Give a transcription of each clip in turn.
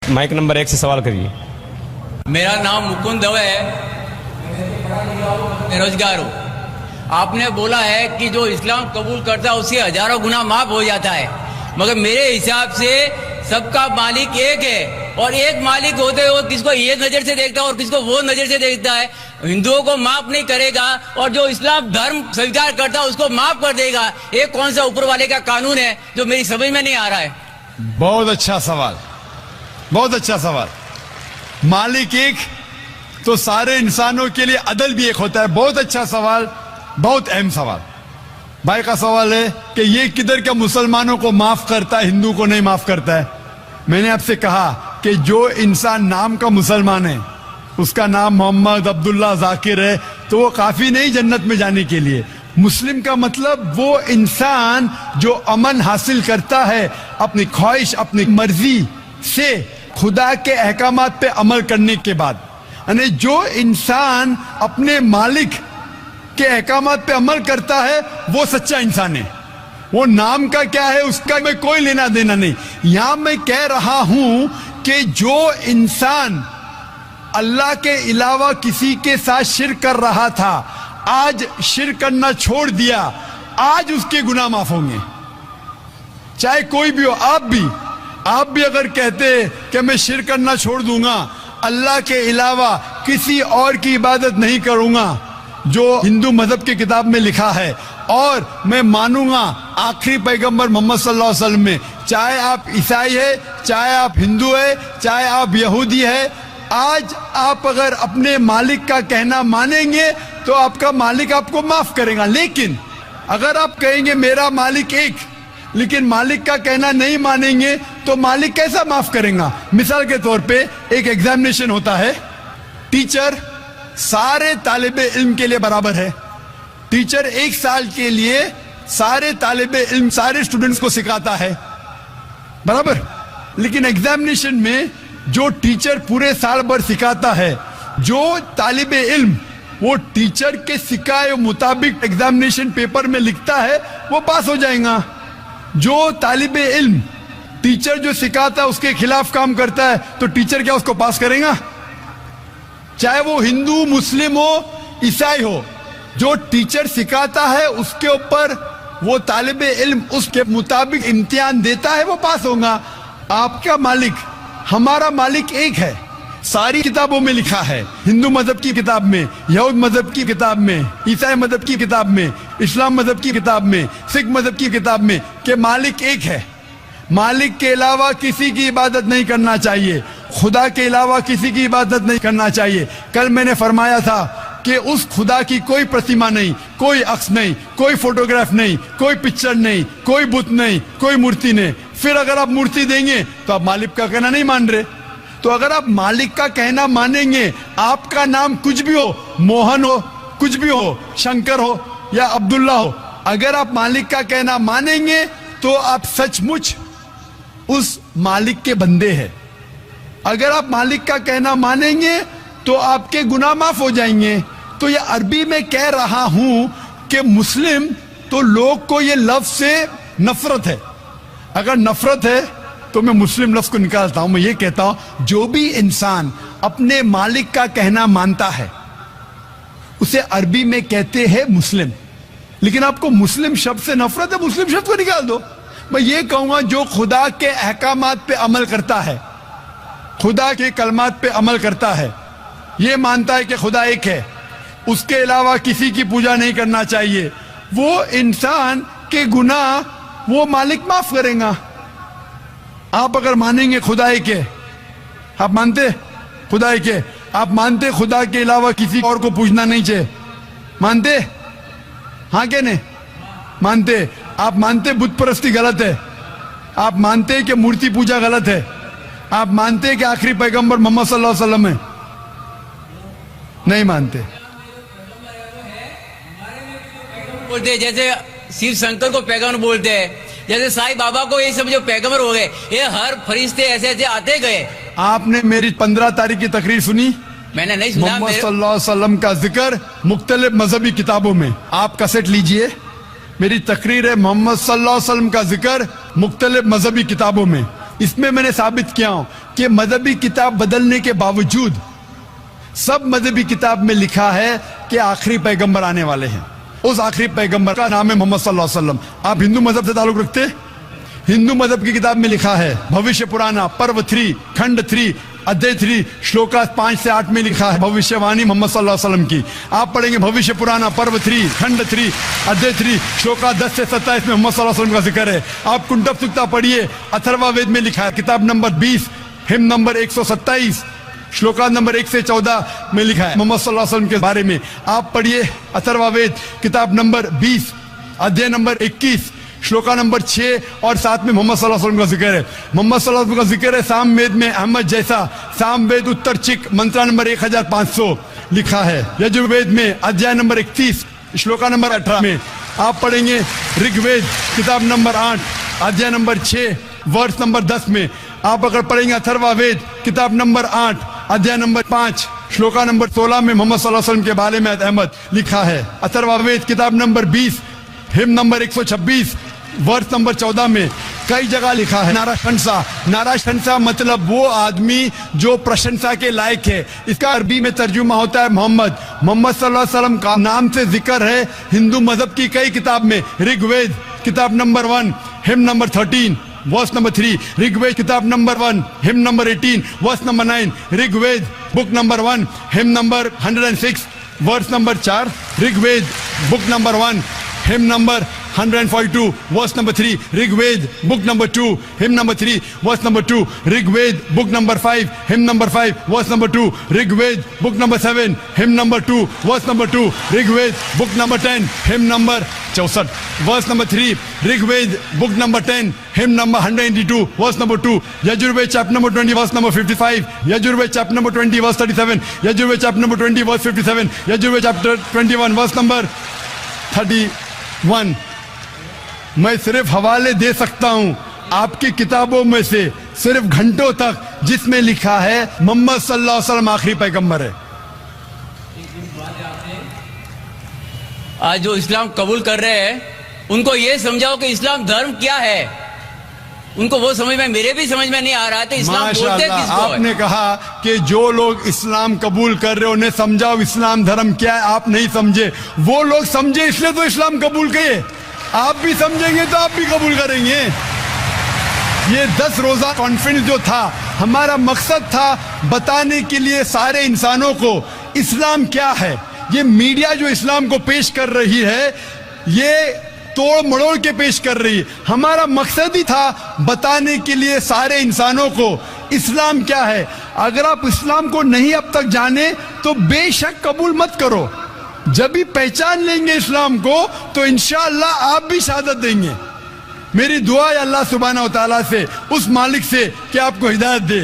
Mic number 1 سے سوال کریے. میرا نام مکند دو ہے، بے روزگار ہوں. آپ نے بولا ہے کہ جو اسلام قبول کرتا ہے اس سے ہزاروں گنا معاف ہو جاتا ہے، مگر میرے حساب سے سب کا مالک ایک ہے، اور ایک مالک ہوتے ہوئے کس کو یہ نظر سے دیکھتا ہے اور کس کو وہ نظر سے دیکھتا ہے. ہندوؤں کو معاف نہیں کرے گا اور جو اسلام دھرم سویکار کرتا ہے اس کو معاف کر دے گا. یہ کون سا اوپر والے کا قانون ہے جو میری سمجھ میں نہیں آ رہا ہے؟ بہت اچھا سوال، بہت اچھا سوال. مالک ایک تو سارے انسانوں کے لیے عدل بھی ایک ہوتا ہے. بہت اچھا سوال، بہت اہم سوال. بھائی کا سوال ہے کہ یہ کدھر کا مسلمانوں کو معاف کرتا ہے، ہندو کو نہیں معاف کرتا ہے. میں نے آپ سے کہا کہ جو انسان نام کا مسلمان ہے، اس کا نام محمد عبداللہ ذاکر ہے، تو وہ کافی نہیں جنت میں جانے کے لیے. مسلم کا مطلب وہ انسان جو امن حاصل کرتا ہے اپنی خواہش، اپنی مرضی سے خدا کے احکامات پہ عمل کرنے کے بعد. یعنی جو انسان اپنے مالک کے احکامات پہ عمل کرتا ہے وہ سچا انسان ہے. وہ نام کا کیا ہے اس کا میں کوئی لینا دینا نہیں. یہاں میں کہہ رہا ہوں کہ جو انسان اللہ کے علاوہ کسی کے ساتھ شرک کر رہا تھا، آج شرک کرنا چھوڑ دیا، آج اس کے گناہ معاف ہوں گے. چاہے کوئی بھی ہو. آپ بھی اگر کہتے کہ میں شرک کرنا چھوڑ دوں گا، اللہ کے علاوہ کسی اور کی عبادت نہیں کروں گا جو ہندو مذہب کی کتاب میں لکھا ہے، اور میں مانوں گا آخری پیغمبر محمد صلی اللہ علیہ وسلم میں، چاہے آپ عیسائی ہے، چاہے آپ ہندو ہے، چاہے آپ یہودی ہے، آج آپ اگر اپنے مالک کا کہنا مانیں گے تو آپ کا مالک آپ کو معاف کرے گا. لیکن اگر آپ کہیں گے میرا مالک ایک، لیکن مالک کا کہنا نہیں مانیں گے تو مالک کیسا معاف کریں گا؟ مثال کے طور پہ ایک ایگزامینیشن ہوتا ہے، ٹیچر سارے طالب علم کے لیے برابر ہے. ٹیچر 1 سال کے لیے سارے طالب علم، سارے اسٹوڈنٹس کو سکھاتا ہے، برابر. لیکن ایگزامینیشن میں جو ٹیچر پورے سال بھر سکھاتا ہے، جو طالب علم وہ ٹیچر کے سکھائے مطابق ایگزامینیشن پیپر میں لکھتا ہے وہ پاس ہو جائے گا. جو طالب علم ٹیچر جو سکھاتا ہے اس کے خلاف کام کرتا ہے تو ٹیچر کیا اس کو پاس کرے گا؟ چاہے وہ ہندو، مسلم ہو، عیسائی ہو، جو ٹیچر سکھاتا ہے اس کے اوپر وہ طالب علم اس کے مطابق امتحان دیتا ہے، وہ پاس ہوگا. آپ کا مالک، ہمارا مالک ایک ہے. ساری کتابوں میں لکھا ہے، ہندو مذہب کی کتاب میں، یہود مذہب کی کتاب میں، عیسائی مذہب کی کتاب میں، اسلام مذہب کی کتاب میں، سکھ مذہب کی کتاب میں، کہ مالک ایک ہے. مالک کے علاوہ کسی کی عبادت نہیں کرنا چاہیے، خدا کے علاوہ کسی کی عبادت نہیں کرنا چاہیے. کل میں نے فرمایا تھا کہ اس خدا کی کوئی پرتیما نہیں، کوئی عکس نہیں، کوئی فوٹوگراف نہیں، کوئی پکچر نہیں، کوئی بت نہیں، کوئی مورتی نہیں. پھر اگر آپ مورتی دیں گے تو آپ مالک کا کہنا نہیں مان رہے. تو اگر آپ مالک کا کہنا مانیں گے، آپ کا نام کچھ بھی ہو، موہن ہو، کچھ بھی ہو، شنکر ہو یا عبداللہ ہو، اگر آپ مالک کا کہنا مانیں گے تو آپ سچ مچ اس مالک کے بندے ہیں. اگر آپ مالک کا کہنا مانیں گے تو آپ کے گناہ معاف ہو جائیں گے. تو یہ عربی میں کہہ رہا ہوں کہ مسلم تو لوگ کو یہ لفظ سے نفرت ہے. اگر نفرت ہے تو میں مسلم لفظ کو نکالتا ہوں. میں یہ کہتا ہوں جو بھی انسان اپنے مالک کا کہنا مانتا ہے اسے عربی میں کہتے ہیں مسلم. لیکن آپ کو مسلم شبد سے نفرت ہے، مسلم شبد کو نکال دو. میں یہ کہوں گا جو خدا کے احکامات پہ عمل کرتا ہے، خدا کے کلمات پہ عمل کرتا ہے، یہ مانتا ہے کہ خدا ایک ہے، اس کے علاوہ کسی کی پوجا نہیں کرنا چاہیے، وہ انسان کے گناہ وہ مالک معاف کریں گا. آپ اگر مانیں گے خدا ایک ہے، آپ مانتے خدا ایک ہے، آپ مانتے خدا کے علاوہ کسی اور کو پوجنا نہیں چاہیے، مانتے؟ ہاں کہ نہیں مانتے؟ آپ مانتے بت پرستی غلط ہے، آپ مانتے کہ مورتی پوجا غلط ہے، آپ مانتے کہ آخری پیغمبر محمد صلی اللہ علیہ وسلم ہے؟ نہیں مانتے. بولتے جیسے شیو شنکر کو پیغمبر بولتے ہیں، جیسے سائی بابا کو یہ سب جو پیغمبر ہو گئے، یہ ہر فرشتے ایسے ایسے آتے گئے. آپ نے میری 15 تاریخ کی تقریر سنی؟ میں نے نہیں سنا. محمد صلی اللہ علیہ وسلم کا ذکر مختلف مذہبی کتابوں میں، آپ کیسٹ لیجئے، میری تقریر ہے محمد صلی اللہ علیہ وسلم کا ذکر مختلف مذہبی کتابوں میں. اس میں نے ثابت کیا ہوں کہ مذہبی کتاب بدلنے کے باوجود سب مذہبی کتاب میں لکھا ہے کہ آخری پیغمبر آنے والے ہیں. اس آخری پیغمبر کا نام ہے محمد صلی اللہ علیہ وسلم. آپ ہندو مذہب سے تعلق رکھتے؟ ہندو مذہب کی کتاب میں لکھا ہے بھوشیہ پرانا پرو 3 کھنڈ 3 ادھیے 3 شلوکا 5 سے 8 میں لکھا ہے بھوشیہ وانی محمد صلی اللہ علیہ وسلم کی. آپ پڑھیں گے بھوشیہ پرانا پرو 3 کھنڈ 3 ادھیے 3 شلوکا 10 سے 27 میں محمد صلی اللہ علیہ وسلم کا ذکر ہے. آپ کنڈب سکتا پڑھیے اتھروا وید میں لکھا ہے کتاب نمبر 20 ہم نمبر 127 شلوکا نمبر 1 سے 14 میں لکھا ہے محمد صلی اللہ علیہ وسلم کے بارے میں. آپ پڑھیے اتھروا وید کتاب نمبر 20 ادھیے نمبر 21 شلوکا نمبر 6 اور 7 میں محمد صلی اللہ علیہ وسلم کا ذکر ہے. محمد صلی اللہ علیہ وسلم کا ذکر ہے سام وید میں احمد جیسا سام وید اتر چک منترا نمبر 1500 لکھا ہے. یجروید میں ادھیائے نمبر 31 شلوکا نمبر 18 میں. آپ پڑھیں گے رگ وید کتاب نمبر 8 ادھیائے نمبر 6 ورس نمبر 10 میں. آپ اگر پڑھیں گے اتھروا وید کتاب نمبر 8 ادھیائے نمبر 5 شلوکا نمبر 16 میں محمد صلی اللہ علیہ وسلم کے بارے میں احمد لکھا ہے. اتھروا وید کتاب نمبر 20 ہم نمبر 126 ورس نمبر 14 میں کئی جگہ لکھا ہے ناراشنسا. ناراشنسا مطلب وہ آدمی جو پرشنسا کے لائق ہے. اس کا عربی میں ترجمہ ہوتا ہے محمد. محمد صلی اللہ علیہ وسلم کا نام سے ذکر ہے ہندو مذہب کی کئی کتاب میں. رگ وید کتاب نمبر 1 ہم number 13 verse number 3 Rig Veda کتاب نمبر 1 ہم number 18 verse number 9 Rig Veda book number 1 ہم number 106 verse number 4 Rig Veda book number 1 ہم number 142 verse number 3 Rig Ved book number 2 hymn number 3 verse number 2 Rig Ved book number 5 hymn number 5 verse number 2 Rig Ved book number 7 hymn number 2 verse number 2 Rig Ved book number 10 hymn number 64 verse number 3 Rig Ved book number 10 hymn number 182 verse number 2 Yajurved chapter number 20 verse number 55 Yajurved chapter number 20 verse 37 Yajurved chapter number 20 verse 57 Yajurved chapter 21 verse number 31. میں صرف حوالے دے سکتا ہوں آپ کی کتابوں میں سے صرف گھنٹوں تک جس میں لکھا ہے محمد صلی اللہ علیہ وسلم آخری پیغمبر ہے. آج جو اسلام قبول کر رہے ہیں ان کو یہ سمجھاؤ کہ اسلام دھرم کیا ہے. ان کو وہ سمجھ میں میرے بھی سمجھ میں نہیں آ رہا تھا اسلام بولتے کس کو. آپ نے کہا کہ جو لوگ اسلام قبول کر رہے انہیں سمجھاؤ اسلام دھرم کیا ہے. آپ نہیں سمجھے, وہ لوگ سمجھے اس لیے تو اسلام قبول کیے. آپ بھی سمجھیں گے تو آپ بھی قبول کریں گے. یہ 10 روزہ کانفرنس جو تھا ہمارا مقصد تھا بتانے کے لیے سارے انسانوں کو اسلام کیا ہے. یہ میڈیا جو اسلام کو پیش کر رہی ہے یہ توڑ مڑوڑ کے پیش کر رہی ہے. ہمارا مقصد ہی تھا بتانے کے لیے سارے انسانوں کو اسلام کیا ہے. اگر آپ اسلام کو نہیں اب تک جانے تو بے شک قبول مت کرو. جب بھی پہچان لیں گے اسلام کو تو انشاءاللہ آپ بھی شہادت دیں گے. میری دعا ہے اللہ سبحانہ و تعالیٰ سے, اس مالک سے کہ آپ کو ہدایت دے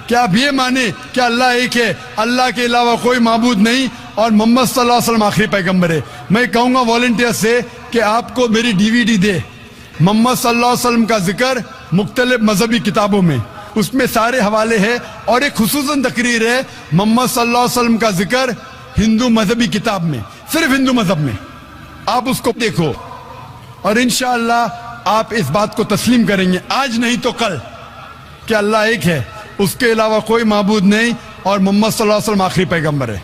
کہ آپ یہ مانیں کہ اللہ ایک ہے, اللہ کے علاوہ کوئی معبود نہیں اور محمد صلی اللہ علیہ وسلم آخری پیغمبر ہے. میں کہوں گا والنٹیئر سے کہ آپ کو میری DVD دے محمد صلی اللہ علیہ وسلم کا ذکر مختلف مذہبی کتابوں میں, اس میں سارے حوالے ہیں اور ایک خصوصاً تقریر ہے محمد صلی اللہ علیہ وسلم کا ذکر ہندو مذہبی کتاب میں, صرف ہندو مذہب میں. آپ اس کو دیکھو اور انشاءاللہ آپ اس بات کو تسلیم کریں گے آج نہیں تو کل کہ اللہ ایک ہے, اس کے علاوہ کوئی معبود نہیں اور محمد صلی اللہ علیہ وسلم آخری پیغمبر ہے.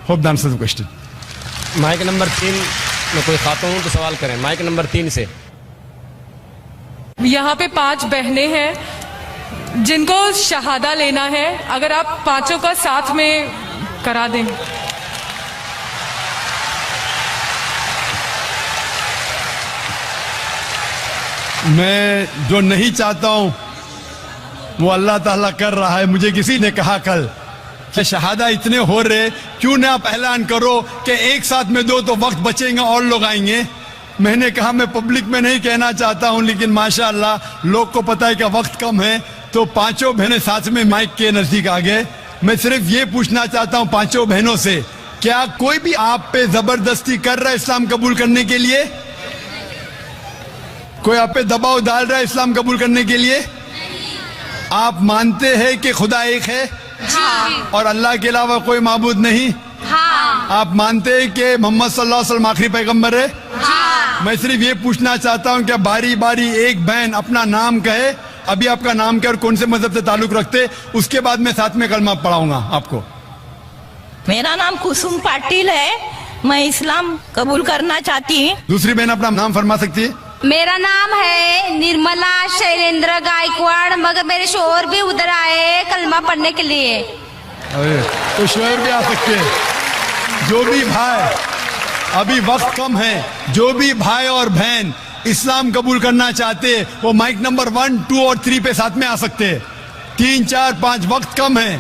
Hope the answer the question. Mic number 3 میں کوئی خاتون تو سوال کریں. مائک نمبر 3 سے. یہاں پہ 5 بہنیں ہیں جن کو شہادہ لینا ہے, اگر آپ پانچوں کا ساتھ میں کرا دیں. میں جو نہیں چاہتا ہوں وہ اللہ تعالیٰ کر رہا ہے. مجھے کسی نے کہا کل کہ شہادہ اتنے ہو رہے کیوں نہ آپ اعلان کرو کہ ایک ساتھ میں دو تو وقت بچیں گا اور لوگ آئیں گے. میں نے کہا میں پبلک میں نہیں کہنا چاہتا ہوں لیکن ماشاءاللہ لوگ کو پتہ ہے کہ وقت کم ہے تو 5 بہنیں ساتھ میں مائک کے نزدیک آ گئے. میں صرف یہ پوچھنا چاہتا ہوں 5 بہنوں سے, کیا کوئی بھی آپ پہ زبردستی کر رہا ہے اسلام قبول کرنے کے لیے؟ کوئی آپ پہ دباؤ ڈال رہا ہے اسلام قبول کرنے کے لیے؟ آپ مانتے ہیں کہ خدا ایک ہے اور اللہ کے علاوہ کوئی معبود نہیں؟ آپ مانتے ہیں کہ محمد صلی اللہ علیہ وسلم آخری پیغمبر ہے؟ میں صرف یہ پوچھنا چاہتا ہوں کہ باری باری ایک بہن اپنا نام کہے ابھی آپ کا نام کیا اور کون سے مذہب سے تعلق رکھتے, اس کے بعد میں ساتھ میں کلمہ پڑھاؤں گا آپ کو. میرا نام کسم پاٹل ہے, میں اسلام قبول کرنا چاہتی ہوں. دوسری بہن اپنا نام فرما سکتی ہے؟ میرا نام ہے نرملا شیلیندر گائیکواڑ, مگر میرے شوہر بھی ادھر آئے کلمہ پڑھنے کے لیے. تو شوہر بھی آ سکتے ہیں. جو بھی بھائی, ابھی وقت کم ہے, جو بھی بھائی اور بہن اسلام قبول کرنا چاہتے وہ مائک نمبر 1, 2 اور 3 پہ ساتھ میں آ سکتے. 3, 4, 5 وقت کم ہے.